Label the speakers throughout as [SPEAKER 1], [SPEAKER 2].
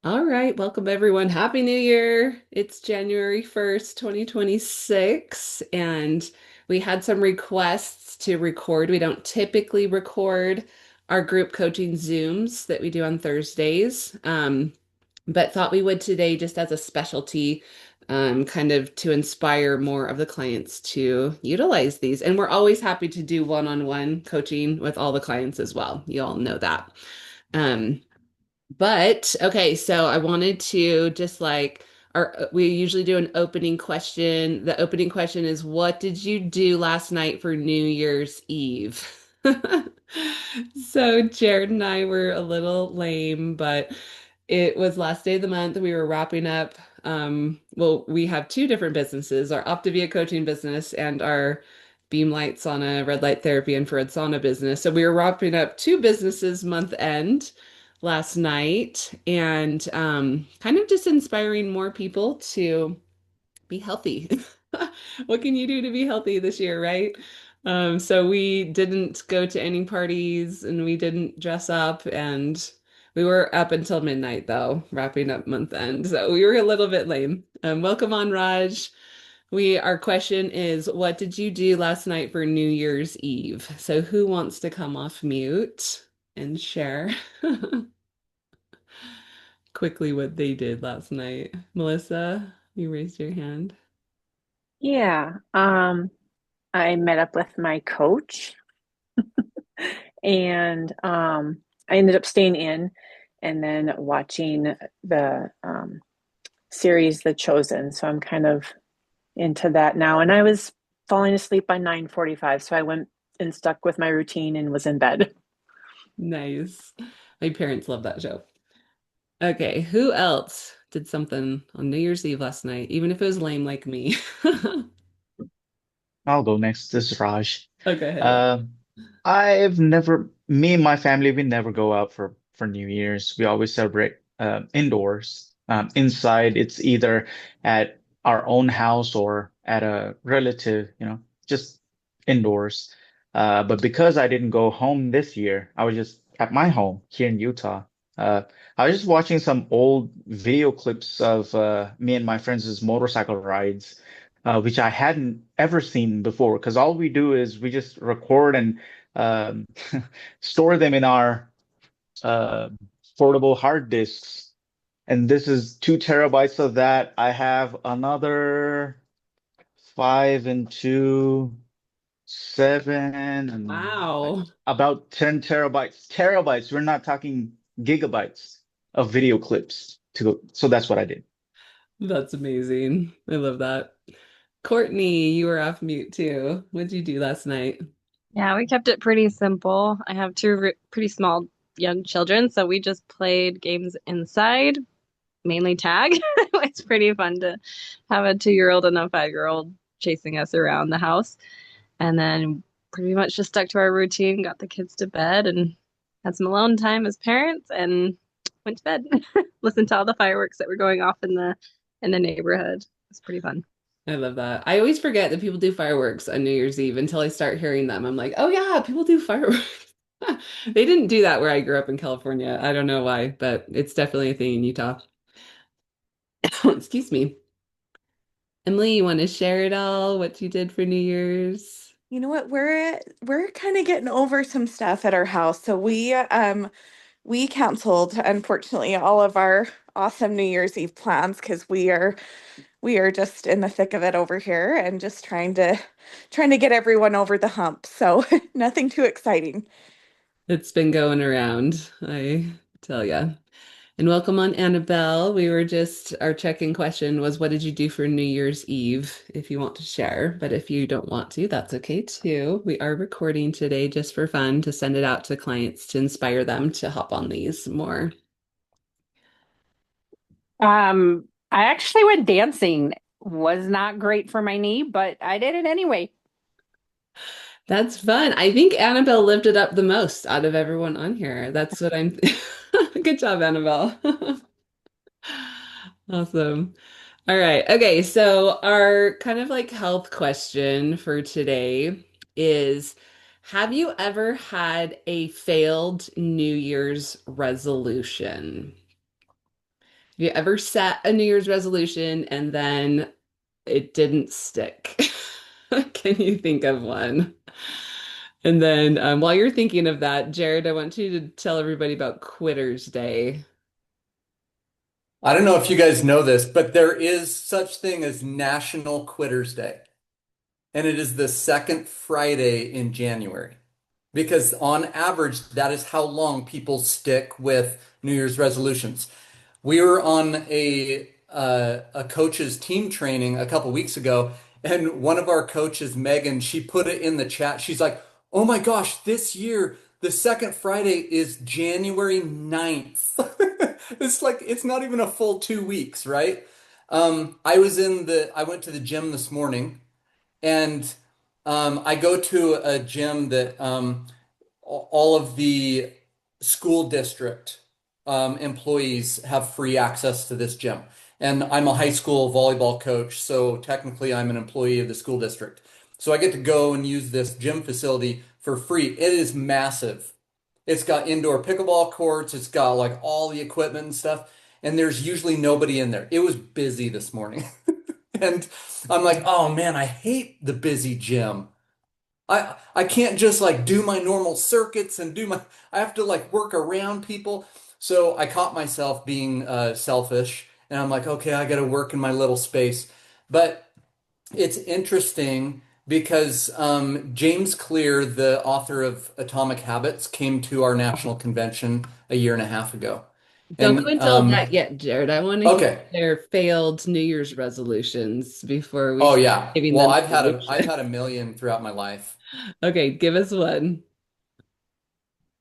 [SPEAKER 1] All right, welcome everyone. Happy New Year. It's January 1st, 2026, and we had some requests to record. We don't typically record our group coaching Zooms that we do on Thursdays, but thought we would today just as a specialty, kind of to inspire more of the clients to utilize these. And we're always happy to do one-on-one coaching with all the clients as well. You all know that. Um, but okay, so I wanted to just like we usually do an opening question. The opening question is, what did you do last night for New Year's Eve? So Jared and I were a little lame, but it was last day of the month. We were wrapping up. Well, we have two different businesses, our Optavia coaching business and our Beam Light Sauna, red light therapy, infrared sauna business. So we were wrapping up two businesses month end last night and kind of just inspiring more people to be healthy. What can you do to be healthy this year, right? So we didn't go to any parties and we didn't dress up and we were up until midnight though, wrapping up month end. So we were a little bit lame. Welcome on, Raj. Our question is, what did you do last night for New Year's Eve? So who wants to come off mute and share? Quickly what they did last night. Melissa, you raised your hand.
[SPEAKER 2] Yeah, I met up with my coach and I ended up staying in and then watching the series The Chosen. So I'm kind of into that now. And I was falling asleep by 9:45, so I went and stuck with my routine and was in bed.
[SPEAKER 1] Nice. My parents love that show. Okay, who else did something on New Year's Eve last night, even if it was lame like me?
[SPEAKER 3] I'll go next. This is Raj.
[SPEAKER 1] Oh, go ahead.
[SPEAKER 3] Um, me and my family, we never go out for New Year's. We always celebrate indoors. Inside, it's either at our own house or at a relative, just indoors. But because I didn't go home this year, I was just at my home here in Utah. Uh, I was just watching some old video clips of me and my friends' motorcycle rides which I hadn't ever seen before. Because all we do is we just record and um, store them in our uh, portable hard disks. And this is 2 terabytes of that. I have another five and two, seven, and
[SPEAKER 1] Wow.
[SPEAKER 3] about 10 terabytes. Terabytes. We're not talking gigabytes of video clips to go. So that's what I did.
[SPEAKER 1] That's amazing. I love that. Courtney, you were off mute too. What did you do last night?
[SPEAKER 4] Yeah, we kept it pretty simple. I have two pretty small young children, so we just played games inside, mainly tag. It's pretty fun to have a 2-year-old and a 5-year-old chasing us around the house. And then pretty much just stuck to our routine, got the kids to bed and had some alone time as parents and went to bed. Listened to all the fireworks that were going off in the neighborhood. It's pretty fun.
[SPEAKER 1] I love that. I always forget that people do fireworks on New Year's Eve until I start hearing them. I'm like, oh yeah, people do fireworks. They didn't do that where I grew up in California. I don't know why, but it's definitely a thing in Utah. Excuse me. Emily, you want to share it all, what you did for New Year's?
[SPEAKER 5] You know what? We're kind of getting over some stuff at our house. So we canceled, unfortunately, all of our awesome New Year's Eve plans because we are just in the thick of it over here and just trying to get everyone over the hump. So nothing too exciting.
[SPEAKER 1] It's been going around, I tell ya. And welcome on Annabelle. Our check-in question was, what did you do for New Year's Eve? If you want to share, but if you don't want to, that's okay too. We are recording today just for fun to send it out to clients to inspire them to hop on these more.
[SPEAKER 6] I actually went dancing. Was not great for my knee, but I did it anyway.
[SPEAKER 1] That's fun. I think Annabelle lived it up the most out of everyone on here. That's what I'm. Good job, Annabelle. Awesome. All right. Okay. So, our kind of like health question for today is, have you ever had a failed New Year's resolution? you ever set a New Year's resolution and then it didn't stick? Can you think of one? And then while you're thinking of that, Jared, I want you to tell everybody about Quitter's Day.
[SPEAKER 7] I don't know if you guys know this, but there is such thing as National Quitters Day, and it is the second Friday in January. Because on average, that is how long people stick with New Year's resolutions. We were on a coach's team training a couple weeks ago, and one of our coaches, Megan, she put it in the chat. She's like, "Oh my gosh, this year the second Friday is January 9th." It's like it's not even a full 2 weeks, right? I went to the gym this morning, and I go to a gym that all of the school district employees have free access to this gym. And I'm a high school volleyball coach, so technically I'm an employee of the school district. So I get to go and use this gym facility for free. It is massive. It's got indoor pickleball courts, it's got like all the equipment and stuff, and there's usually nobody in there. It was busy this morning. And I'm like, oh man, I hate the busy gym. I can't just like do my normal circuits and I have to like work around people. So I caught myself being selfish and I'm like, okay, I got to work in my little space. But it's interesting because James Clear, the author of Atomic Habits, came to our national convention a year and a half ago.
[SPEAKER 1] Don't go
[SPEAKER 7] And
[SPEAKER 1] and tell that yet, Jared. I want to hear
[SPEAKER 7] okay.
[SPEAKER 1] their failed New Year's resolutions before we
[SPEAKER 7] Oh
[SPEAKER 1] start
[SPEAKER 7] yeah.
[SPEAKER 1] giving
[SPEAKER 7] Well,
[SPEAKER 1] them
[SPEAKER 7] I've
[SPEAKER 1] solutions.
[SPEAKER 7] had a million throughout my life.
[SPEAKER 1] Okay, give us one.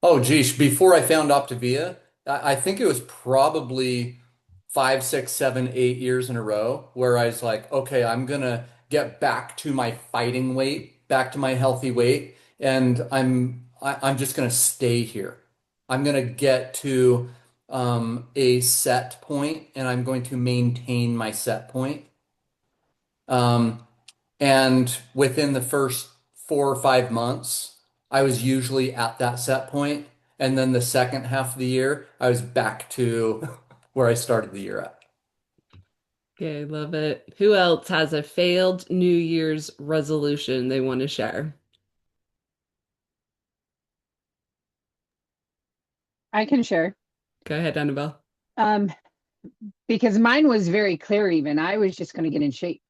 [SPEAKER 7] Oh, geez. Before I found Optavia, I think it was probably 5, 6, 7, 8 years in a row where I was like, okay, I'm gonna get back to my fighting weight, back to my healthy weight, and I'm just gonna stay here. I'm gonna get to a set point, and I'm going to maintain my set point. Um, and within the first 4 or 5 months, I was usually at that set point. And then the second half of the year, I was back to where I started the year at.
[SPEAKER 1] Okay, love it. Who else has a failed New Year's resolution they want to share?
[SPEAKER 6] I can share.
[SPEAKER 1] Go ahead, Annabelle.
[SPEAKER 6] Um, because mine was very clear even. I was just going to get in shape.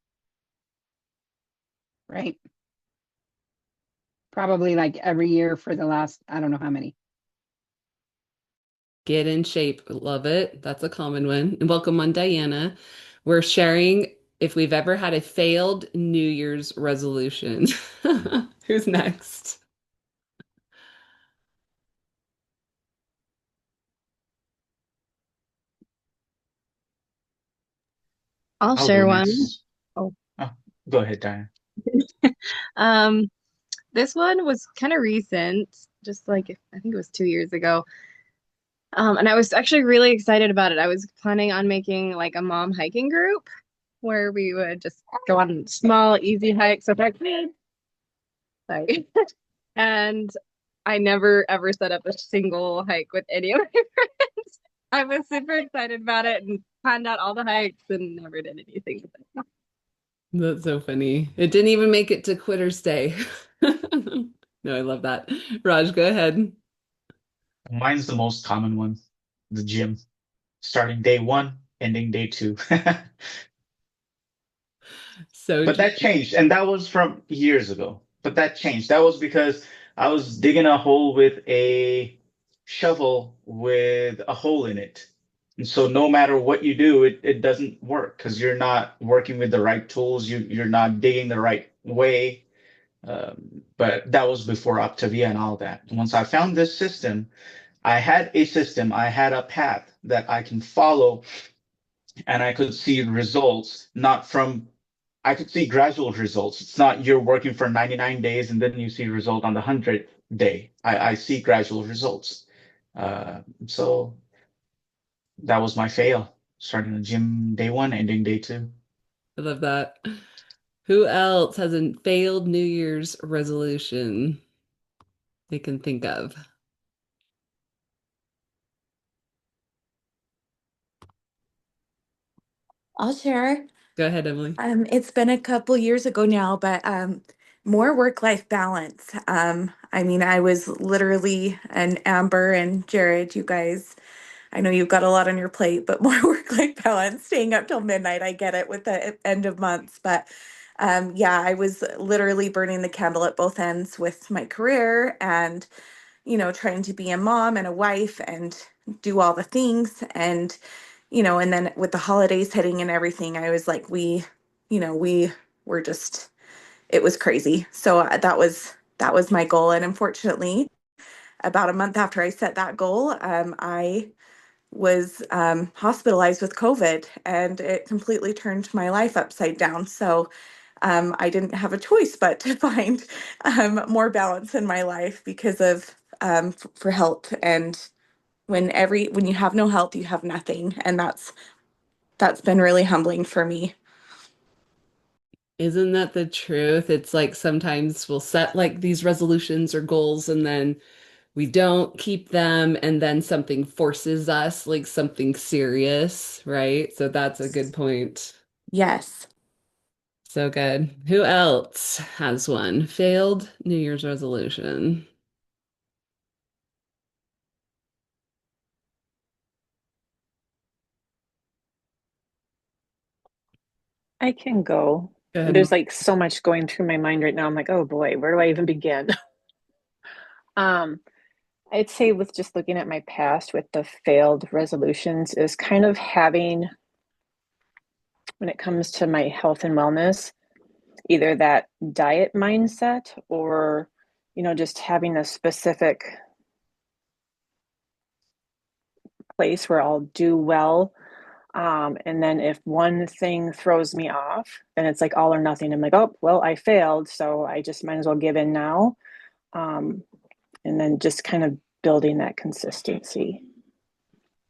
[SPEAKER 6] Right? Probably like every year for the last, I don't know how many.
[SPEAKER 1] Get in shape. Love it. That's a common one. And welcome on, Diana. We're sharing if we've ever had a failed New Year's resolution. Who's next?
[SPEAKER 4] I'll
[SPEAKER 3] I'll go
[SPEAKER 4] share one.
[SPEAKER 3] next.
[SPEAKER 4] Oh.
[SPEAKER 3] Oh, go ahead, Diane.
[SPEAKER 4] Um, this one was kind of recent, just like I think it was 2 years ago. And I was actually really excited about it. I was planning on making like a mom hiking group where we would just go on small, easy hikes with our kids. Sorry. And I never ever set up a single hike with any of my friends. I was super excited about it and planned out all the hikes and never did anything with it.
[SPEAKER 1] That's so funny. It didn't even make it to Quitter's Day. No, I love that. Raj, go ahead.
[SPEAKER 3] Mine's the most common one, the gym. Starting day one, ending day two.
[SPEAKER 1] So
[SPEAKER 3] But
[SPEAKER 1] true.
[SPEAKER 3] that changed, and that was from years ago. But that changed. That was because I was digging a hole with a shovel with a hole in it. And so no matter what you do, it doesn't work because you're not working with the right tools. You're not digging the right way. But that was before Optavia and all that. Once I found this system, I had a system, I had a path that I can follow, and I could see results, not from I could see gradual results. It's not you're working for 99 days and then you see result on the 100th day. I see gradual results. So that was my fail. Starting the gym day one, ending day two.
[SPEAKER 1] I love that. Who else has a failed New Year's resolution they can think of?
[SPEAKER 5] I'll share.
[SPEAKER 1] Go ahead, Emily.
[SPEAKER 5] It's been a couple years ago now, but more work-life balance. I mean, I was literally an Amber and Jared, you guys. I know you've got a lot on your plate, but more work-life balance, staying up till midnight. I get it with the end of months, but yeah, I was literally burning the candle at both ends with my career and, trying to be a mom and a wife and do all the things. And, and then with the holidays hitting and everything, I was like, we were just, it was crazy. So that was my goal. And unfortunately, about a month after I set that goal, I was hospitalized with COVID and it completely turned my life upside down. So I didn't have a choice but to find more balance in my life because of for health. And when you have no health, you have nothing, and that's been really humbling for me.
[SPEAKER 1] Isn't that the truth? It's like sometimes we'll set like these resolutions or goals and then we don't keep them and then something forces us, like something serious, right? So that's a good point.
[SPEAKER 5] Yes,
[SPEAKER 1] So good. Who else has one? Failed New Year's resolution.
[SPEAKER 2] I can go.
[SPEAKER 1] Go ahead.
[SPEAKER 2] There's like so much going through my mind right now. I'm like, oh boy, where do I even begin? Um, I'd say with just looking at my past with the failed resolutions is kind of having, when it comes to my health and wellness, either that diet mindset or, just having a specific place where I'll do well. And then if one thing throws me off, then it's like all or nothing. I'm like, oh, well, I failed, so I just might as well give in now. Um, and then just kind of building that consistency.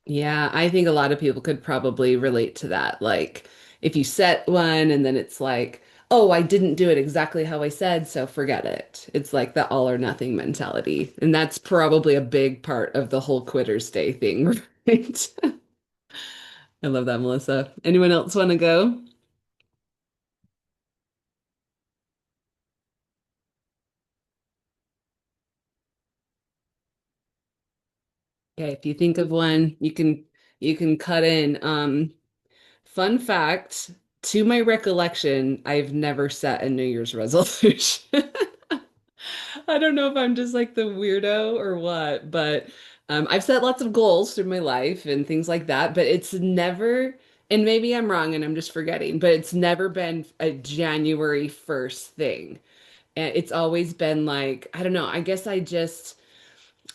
[SPEAKER 1] Yeah, I think a lot of people could probably relate to that. Like, if you set one and then it's like, oh, I didn't do it exactly how I said, so forget it. It's like the all or nothing mentality. And that's probably a big part of the whole Quitter's Day thing, right? I love that, Melissa. Anyone else want to go? Okay, if you think of one, you can cut in. Fun fact, to my recollection, I've never set a New Year's resolution. I don't know if I'm just like the weirdo or what, but I've set lots of goals through my life and things like that, but it's never, and maybe I'm wrong and I'm just forgetting, but it's never been a January 1st thing. And it's always been like, I don't know, I guess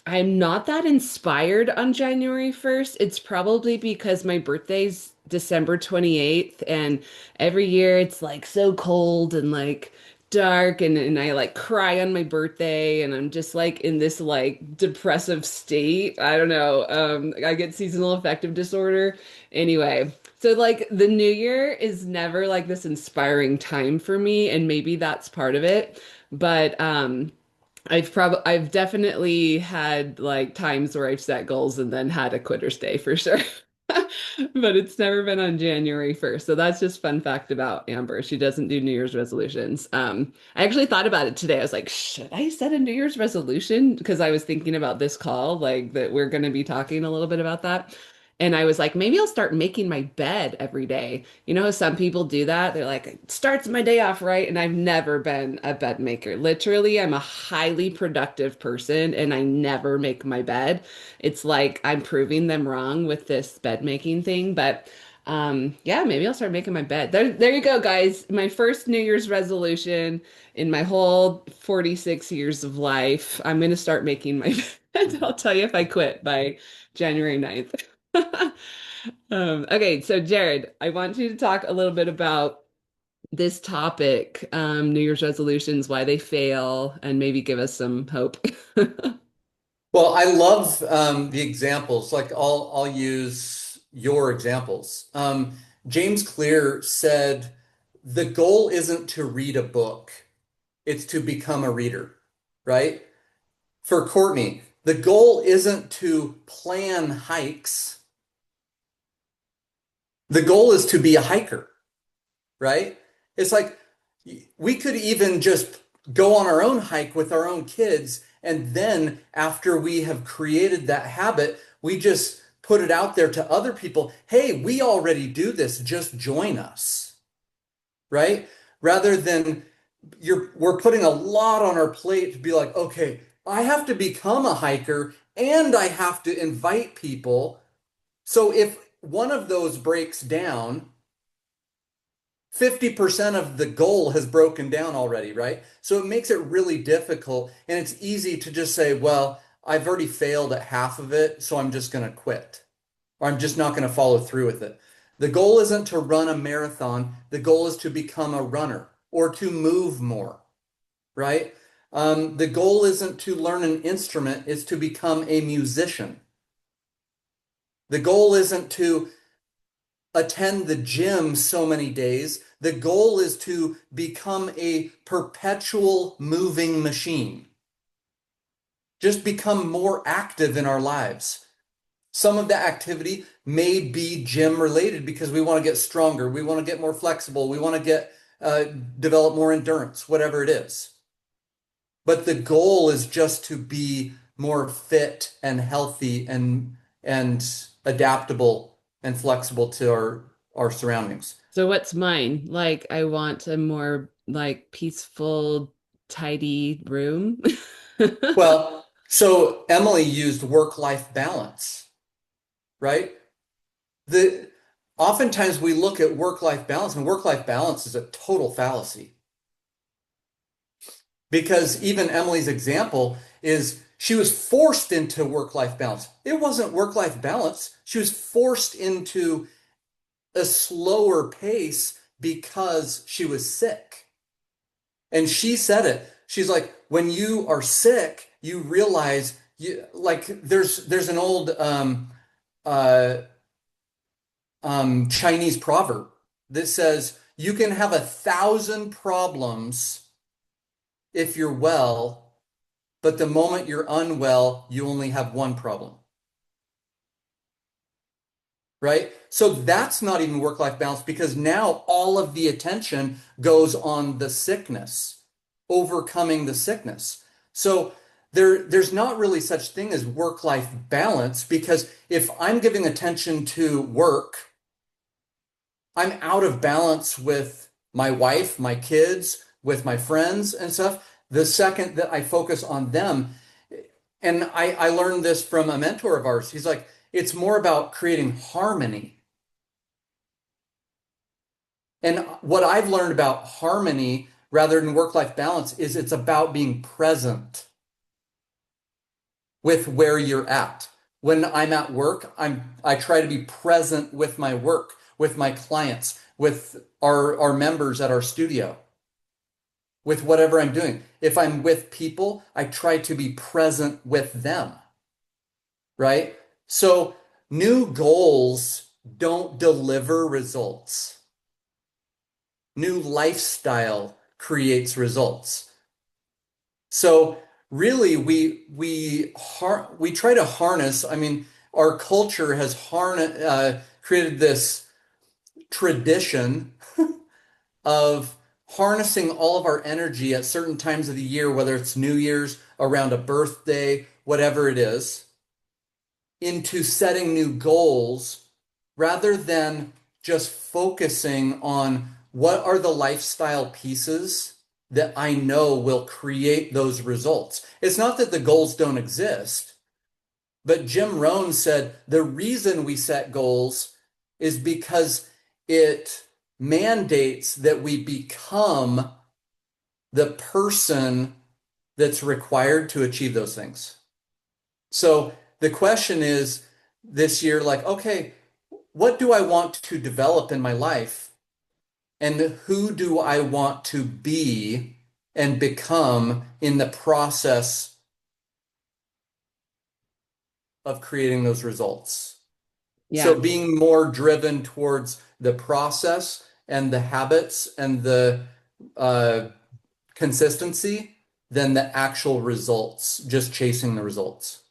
[SPEAKER 1] I'm not that inspired on January 1st. It's probably because my birthday's December 28th, and every year it's like so cold and like dark, and I like cry on my birthday, and I'm just like in this like depressive state. I don't know. I get seasonal affective disorder. Anyway, so like the new year is never like this inspiring time for me, and maybe that's part of it. But I've definitely had like times where I've set goals and then had a quitter's day for sure. But it's never been on January 1st. So that's just fun fact about Amber. She doesn't do New Year's resolutions. I actually thought about it today. I was like, should I set a New Year's resolution? Because I was thinking about this call, like that we're going to be talking a little bit about that. And I was like, maybe I'll start making my bed every day. You know how some people do that? They're like, it starts my day off right. And I've never been a bed maker. Literally, I'm a highly productive person and I never make my bed. It's like I'm proving them wrong with this bed making thing. But yeah, maybe I'll start making my bed. There you go, guys. My first New Year's resolution in my whole 46 years of life. I'm going to start making my bed. I'll tell you if I quit by January 9th. Okay, so Jared, I want you to talk a little bit about this topic, New Year's resolutions, why they fail, and maybe give us some hope.
[SPEAKER 7] Well, I love the examples. Like I'll use your examples. James Clear said, "The goal isn't to read a book, it's to become a reader," right? For Courtney, the goal isn't to plan hikes, The goal is to be a hiker, right? It's like we could even just go on our own hike with our own kids. And then after we have created that habit, we just put it out there to other people. Hey, we already do this. Just join us, right? Rather than we're putting a lot on our plate to be like, okay, I have to become a hiker and I have to invite people. So if one of those breaks down, 50% of the goal has broken down already, right? So it makes it really difficult. And it's easy to just say, well, I've already failed at half of it, so I'm just going to quit, or I'm just not going to follow through with it. The goal isn't to run a marathon. The goal is to become a runner or to move more, right? The goal isn't to learn an instrument, it's to become a musician. The goal isn't to attend the gym so many days. The goal is to become a perpetual moving machine. Just become more active in our lives. Some of the activity may be gym related because we want to get stronger, we want to get more flexible, we want to develop more endurance, whatever it is. But the goal is just to be more fit and healthy and adaptable and flexible to our surroundings.
[SPEAKER 1] So what's mine? Like, I want a more like peaceful, tidy room.
[SPEAKER 7] Well, so Emily used work-life balance, right? Oftentimes we look at work-life balance, and work-life balance is a total fallacy. Because even Emily's example is she was forced into work-life balance. It wasn't work-life balance. She was forced into a slower pace because she was sick. And she said it. She's like, when you are sick, you realize there's an old Chinese proverb that says you can have 1,000 problems if you're well, but the moment you're unwell, you only have one problem. Right? So that's not even work-life balance because now all of the attention goes on the sickness, overcoming the sickness. So there's not really such thing as work-life balance because if I'm giving attention to work, I'm out of balance with my wife, my kids, with my friends and stuff. The second that I focus on them, and I learned this from a mentor of ours. He's like, it's more about creating harmony. And what I've learned about harmony rather than work-life balance is it's about being present with where you're at. When I'm at work, I try to be present with my work, with my clients, with our members at our studio, with whatever I'm doing. If I'm with people, I try to be present with them, right? So new goals don't deliver results. New lifestyle creates results. So really, we try to harness. I mean, our culture has created this tradition of harnessing all of our energy at certain times of the year, whether it's New Year's, around a birthday, whatever it is, into setting new goals rather than just focusing on what are the lifestyle pieces that I know will create those results. It's not that the goals don't exist, but Jim Rohn said the reason we set goals is because it mandates that we become the person that's required to achieve those things. So the question is this year, like, okay, what do I want to develop in my life? And who do I want to be and become in the process of creating those results?
[SPEAKER 1] Yeah.
[SPEAKER 7] So being more driven towards the process and the habits and the consistency than the actual results, just chasing the results.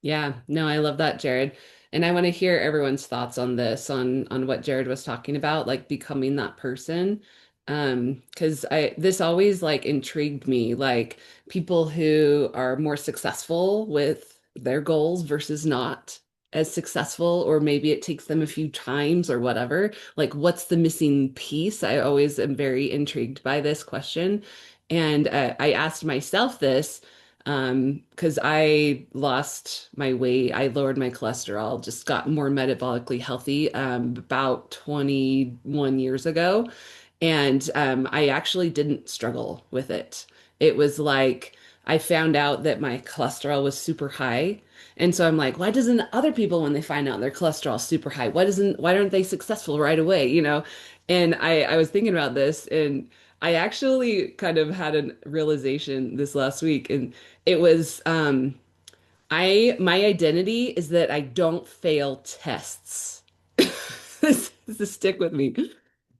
[SPEAKER 1] Yeah, no, I love that, Jared. And I want to hear everyone's thoughts on this, on what Jared was talking about, like becoming that person. 'Cause this always like intrigued me, like people who are more successful with their goals versus not as successful, or maybe it takes them a few times or whatever. Like, what's the missing piece? I always am very intrigued by this question. And I asked myself this because I lost my weight. I lowered my cholesterol, just got more metabolically healthy about 21 years ago. And I actually didn't struggle with it. It was like I found out that my cholesterol was super high. And so I'm like, why doesn't other people, when they find out their cholesterol is super high, why aren't they successful right away, you know? And I was thinking about this, and I actually kind of had a realization this last week, and it was my identity is that I don't fail tests. This is stick with me.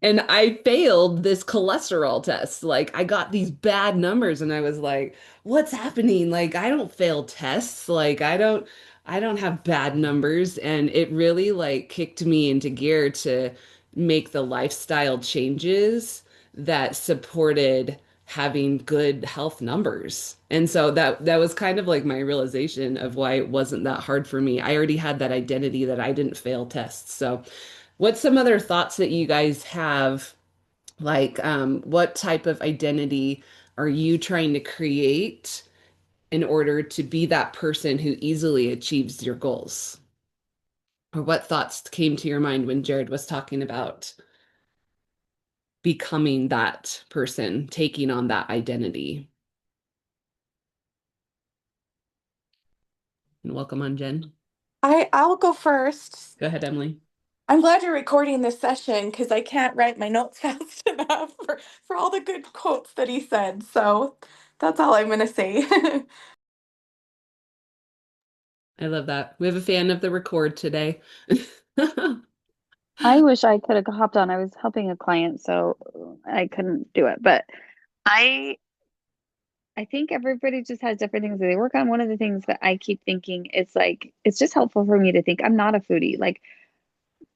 [SPEAKER 1] And I failed this cholesterol test. Like I got these bad numbers and I was like, what's happening? Like I don't fail tests. Like I don't have bad numbers. And it really like kicked me into gear to make the lifestyle changes that supported having good health numbers. And so that was kind of like my realization of why it wasn't that hard for me. I already had that identity that I didn't fail tests. So what's some other thoughts that you guys have? Like, what type of identity are you trying to create in order to be that person who easily achieves your goals? Or what thoughts came to your mind when Jared was talking about becoming that person, taking on that identity? And welcome on, Jen.
[SPEAKER 5] I'll go first.
[SPEAKER 1] Go ahead, Emily.
[SPEAKER 5] I'm glad you're recording this session because I can't write my notes fast enough for all the good quotes that he said. So that's all I'm gonna say.
[SPEAKER 1] I love that. We have a fan of the record today.
[SPEAKER 8] I wish I could have hopped on. I was helping a client, so I couldn't do it. But I I think everybody just has different things that they work on. One of the things that I keep thinking is like it's just helpful for me to think I'm not a foodie. Like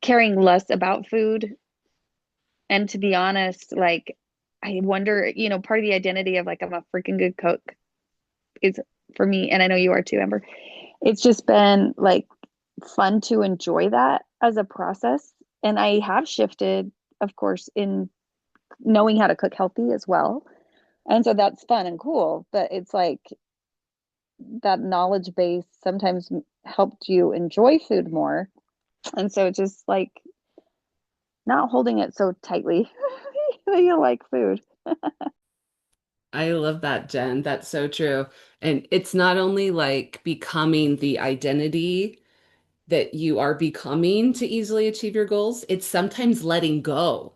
[SPEAKER 8] caring less about food. And to be honest, like I wonder, part of the identity of like I'm a freaking good cook is for me, and I know you are too, Amber. It's just been like fun to enjoy that as a process. And I have shifted, of course, in knowing how to cook healthy as well. And so that's fun and cool, but it's like that knowledge base sometimes helped you enjoy food more. And so just like not holding it so tightly that you like food.
[SPEAKER 1] I love that, Jen. That's so true. And it's not only like becoming the identity that you are becoming to easily achieve your goals, it's sometimes letting go.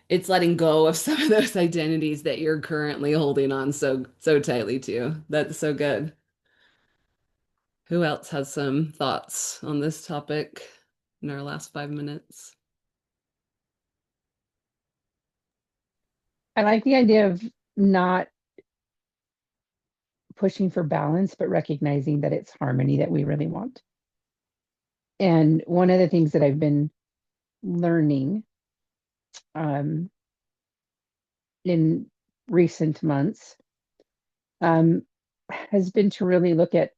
[SPEAKER 1] It's letting go of some of those identities that you're currently holding on so tightly to. That's so good. Who else has some thoughts on this topic in our last 5 minutes?
[SPEAKER 6] I like the idea of not pushing for balance, but recognizing that it's harmony that we really want. And one of the things that I've been learning in recent months has been to really look at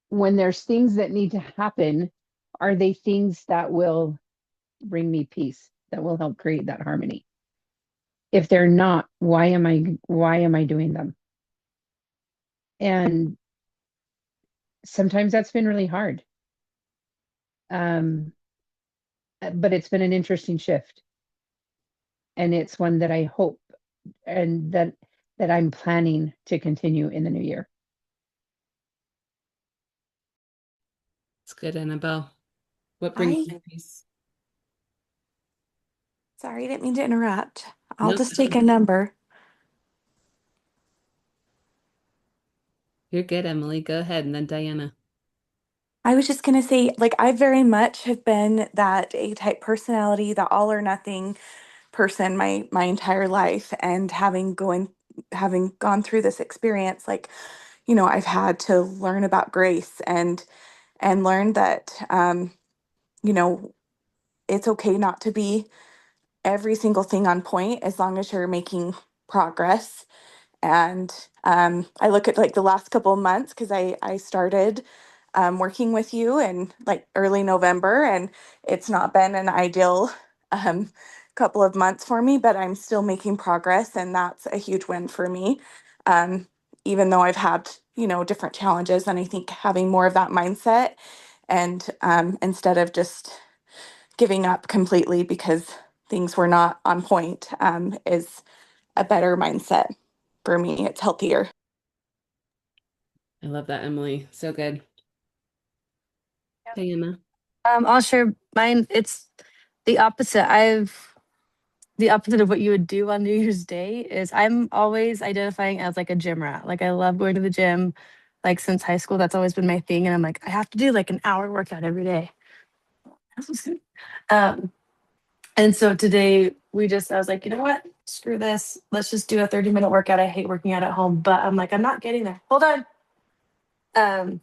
[SPEAKER 6] when there's things that need to happen, are they things that will bring me peace, that will help create that harmony? If they're not, why am I doing them? And sometimes that's been really hard. But it's been an interesting shift. And it's one that I hope and that I'm planning to continue in the new year.
[SPEAKER 1] It's good, Annabelle. What brings you peace?
[SPEAKER 5] Sorry, I didn't mean to interrupt. I'll
[SPEAKER 1] No,
[SPEAKER 5] just take a number.
[SPEAKER 1] you're good, Emily. Go ahead, and then Diana.
[SPEAKER 5] I was just gonna say, like, I very much have been that A-type personality, the all or nothing person my entire life. And having gone through this experience, like, I've had to learn about grace and learned that, you know, it's okay not to be every single thing on point as long as you're making progress. And I look at like the last couple of months because I started working with you in like early November, and it's not been an ideal um, couple of months for me, but I'm still making progress, and that's a huge win for me. Um, Even though I've had, you know, different challenges, and I think having more of that mindset and instead of just giving up completely because things were not on point is a better mindset for me. It's healthier.
[SPEAKER 1] I love that, Emily. So good. Diana.
[SPEAKER 9] I'll share mine. It's the opposite. The opposite of what you would do on New Year's Day is I'm always identifying as like a gym rat. Like I love going to the gym. Like since high school, that's always been my thing. And I'm like, I have to do like an hour workout every day. Um, and so today I was like, you know what? Screw this. Let's just do a 30-minute workout. I hate working out at home, but I'm like, I'm not getting there. Hold on. Um,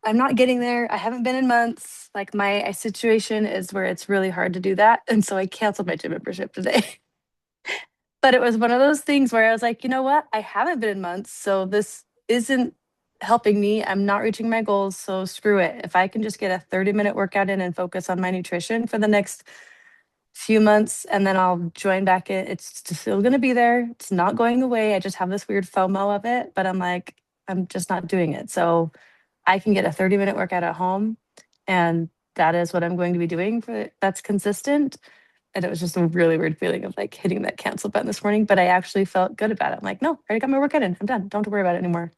[SPEAKER 9] I'm not getting there. I haven't been in months. Like my situation is where it's really hard to do that. And so I canceled my gym membership today. But it was one of those things where I was like, you know what? I haven't been in months. So this isn't helping me. I'm not reaching my goals. So screw it. If I can just get a 30-minute workout in and focus on my nutrition for the next few months, and then I'll join back in. It's still going to be there. It's not going away. I just have this weird FOMO of it, but I'm like, I'm just not doing it. So I can get a 30-minute workout at home, and that is what I'm going to be doing that's consistent. And it was just a really weird feeling of like hitting that cancel button this morning, but I actually felt good about it. I'm like, no, I already got my workout in. I'm done. Don't have to worry about it anymore.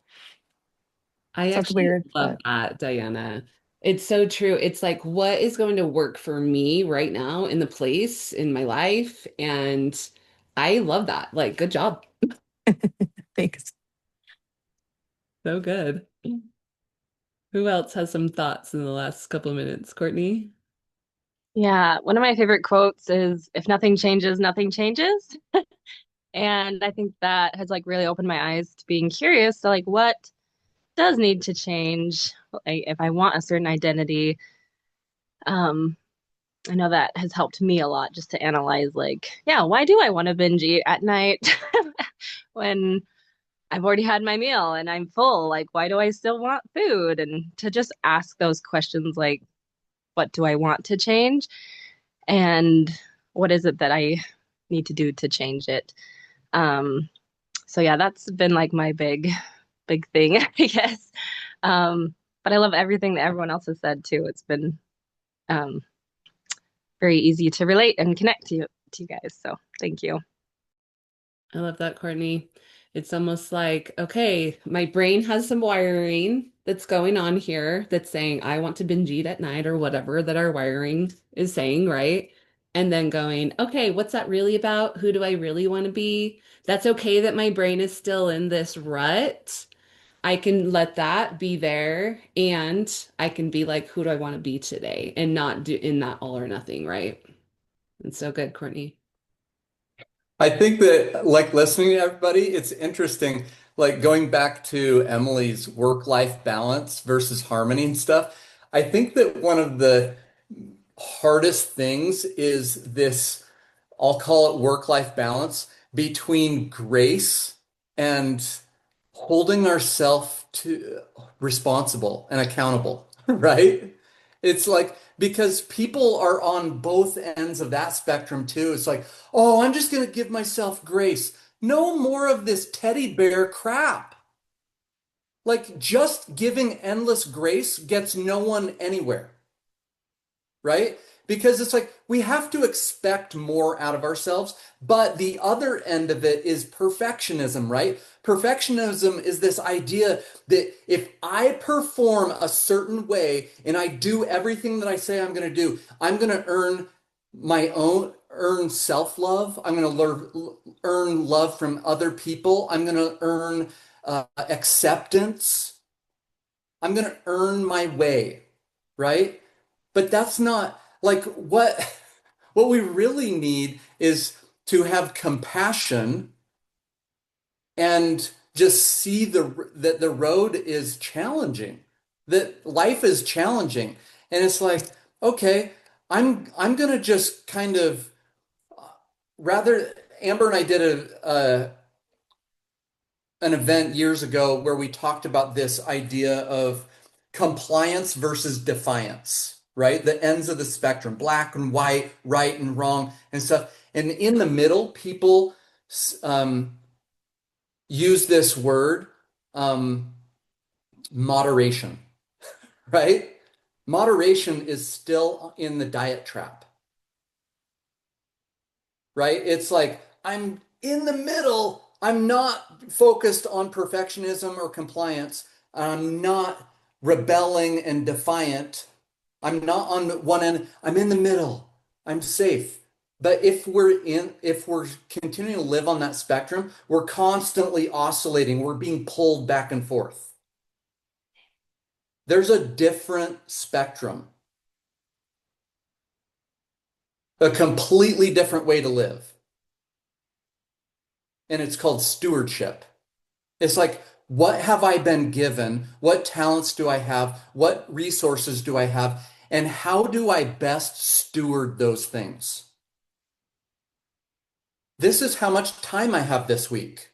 [SPEAKER 1] I
[SPEAKER 9] So it's
[SPEAKER 1] actually
[SPEAKER 9] weird,
[SPEAKER 1] love
[SPEAKER 9] but
[SPEAKER 1] that, Diana. It's so true. It's like, what is going to work for me right now in the place in my life? And I love that. Like, good job.
[SPEAKER 9] thanks.
[SPEAKER 1] So good. Who else has some thoughts in the last couple of minutes? Courtney?
[SPEAKER 4] Yeah, one of my favorite quotes is if nothing changes, nothing changes. And I think that has like really opened my eyes to being curious to like what does need to change. Like if I want a certain identity, um, I know that has helped me a lot just to analyze like, yeah, why do I want to binge eat at night when I've already had my meal and I'm full? Like, why do I still want food? And to just ask those questions like, what do I want to change? And what is it that I need to do to change it? Um, so yeah, that's been like my big thing, I guess. But I love everything that everyone else has said too. It's been um, very easy to relate and connect to you guys. So thank you.
[SPEAKER 1] I love that, Courtney. It's almost like, okay, my brain has some wiring that's going on here that's saying, I want to binge eat at night or whatever that our wiring is saying, right? And then going, okay, what's that really about? Who do I really want to be? That's okay that my brain is still in this rut. I can let that be there and I can be like, who do I want to be today? And not do in that all or nothing, right? And so good, Courtney.
[SPEAKER 7] I think that, like, listening to everybody, it's interesting, like going back to Emily's work-life balance versus harmony and stuff. I think that one of the hardest things is this, I'll call it work-life balance between grace and holding ourselves to responsible and accountable, right? It's like because people are on both ends of that spectrum too. It's like, oh, I'm just going to give myself grace. No more of this teddy bear crap. Like just giving endless grace gets no one anywhere, right? Because it's like we have to expect more out of ourselves. But the other end of it is perfectionism, right? Perfectionism is this idea that if I perform a certain way and I do everything that I say I'm going to do, I'm going to earn self-love. I'm going to earn love from other people. I'm going to earn acceptance. I'm going to earn my way, right? But that's not like what we really need is to have compassion and just see that the road is challenging, that life is challenging. And it's like, okay, I'm gonna just kind of rather Amber and I did an event years ago where we talked about this idea of compliance versus defiance, right? The ends of the spectrum, black and white, right and wrong, and stuff. And in the middle, people use this word, moderation, right? Moderation is still in the diet trap, right? It's like, I'm in the middle. I'm not focused on perfectionism or compliance. I'm not rebelling and defiant. I'm not on one end. I'm in the middle. I'm safe. But if we're continuing to live on that spectrum, we're constantly oscillating. We're being pulled back and forth. There's a different spectrum, a completely different way to live. And it's called stewardship. It's like, what have I been given? What talents do I have? What resources do I have? And how do I best steward those things? This is how much time I have this week.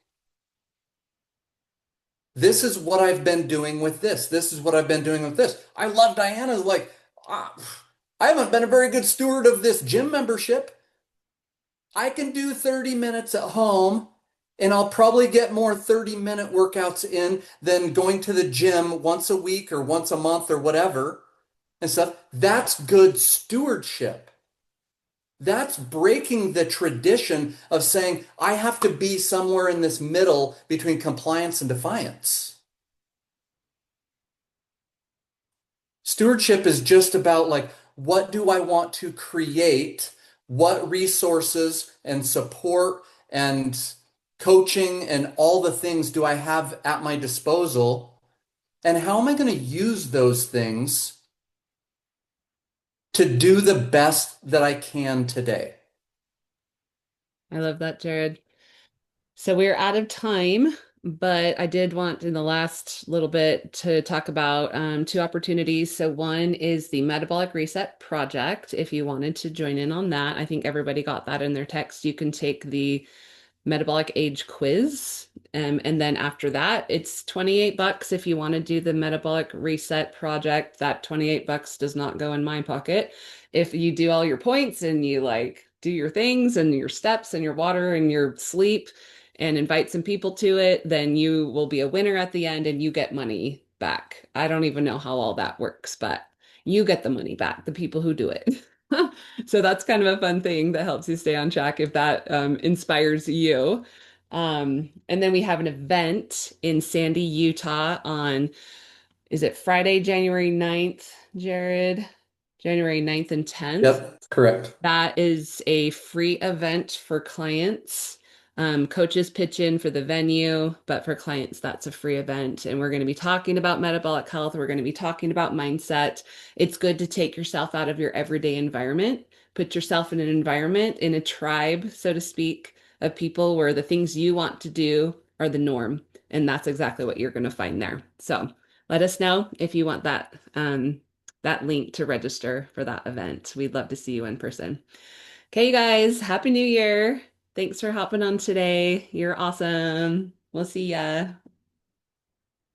[SPEAKER 7] This is what I've been doing with this. This is what I've been doing with this. I love Diana's like, I haven't been a very good steward of this gym membership. I can do 30 minutes at home and I'll probably get more 30-minute workouts in than going to the gym once a week or once a month or whatever and stuff. That's good stewardship. That's breaking the tradition of saying, I have to be somewhere in this middle between compliance and defiance. Stewardship is just about like, what do I want to create? What resources and support and coaching and all the things do I have at my disposal? And how am I going to use those things to do the best that I can today?
[SPEAKER 1] I love that, Jared. So we're out of time, but I did want in the last little bit to talk about two opportunities. So one is the Metabolic Reset Project. If you wanted to join in on that, I think everybody got that in their text. You can take the metabolic age quiz. And then after that, it's $28 if you want to do the metabolic reset project. That $28 does not go in my pocket. If you do all your points and you like do your things and your steps and your water and your sleep and invite some people to it, then you will be a winner at the end and you get money back. I don't even know how all that works, but you get the money back, the people who do it. So that's kind of a fun thing that helps you stay on track if that inspires you. And then we have an event in Sandy, Utah on, is it Friday, January 9th, Jared? January 9th and 10th.
[SPEAKER 7] Yep, correct.
[SPEAKER 1] That is a free event for clients. Coaches pitch in for the venue, but for clients, that's a free event. And we're going to be talking about metabolic health. We're going to be talking about mindset. It's good to take yourself out of your everyday environment, put yourself in an environment, in a tribe, so to speak, of people where the things you want to do are the norm. And that's exactly what you're going to find there. So let us know if you want that link to register for that event. We'd love to see you in person. Okay, you guys, Happy New Year. Thanks for hopping on today. You're awesome. We'll see ya.